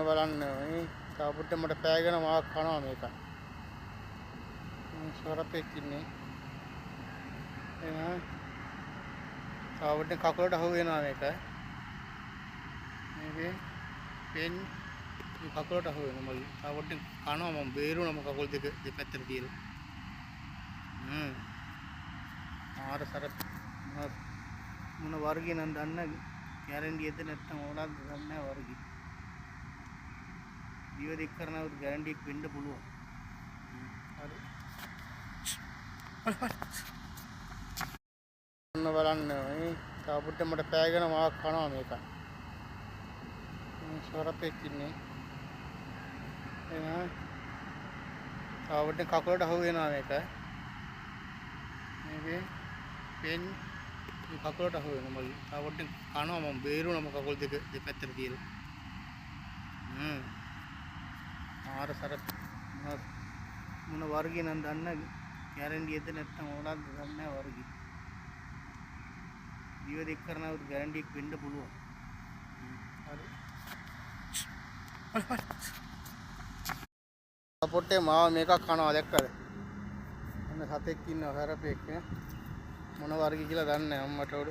බලන්න මේ තාපුට්ට මට පෑගෙන මාක් කනවා මේක. සොරපෙක් ඉන්නේ. එහෙනම් තාපුට්ට කකුලට අහු වෙනවා මේක. මේකේ පෙන් මේ කකුලට අහු වෙනවා මල්. තාපුට්ට කනවා මම බේරුණා මම කකුල් දෙක දෙපැත්තට තියලා. ආර සර මොන වර්ගය නම් දන්නේ ගැරන්ඩියද නැත්නම් ඕනක්ද දන්නේ නැහැ වර්ගය. ජීව දෙක් කරනවද ගැරන්ඩි එක වෙන්න පුළුවන්. හරි. ඔන්න බලන්න මේ තාපුට්ට මට පෑගෙන මාක් කනවා මේක. සොරපෙක් ඉන්නේ. එහෙනම් තාපුට්ට කකුලට අහු වෙනවා මේක. මේකේ පෙන් මේ කකුලට අහු වෙනවා මල්. තාපුට්ට කනවා මම බේරුණා මම කකුල් දෙක දෙපැත්තට තියලා. ආර සර මොන වර්ගය නම් දන්නේ ගැරන්ඩියද නැත්නම් ඕනක්ද දන්නේ නැහැ වර්ගය. ජීව දෙක් කරනවද ගැරන්ඩි එක වෙන්න පුළුවන්. හරි. තාපුට්ටේ මාව මේකක් කනවා දැක්කද? අන්න සතෙක් ඉන්නවා සරපෙක් නේ. මොන වර්ගය කියලා දන්නේ නැහැ අම්මට උඩ.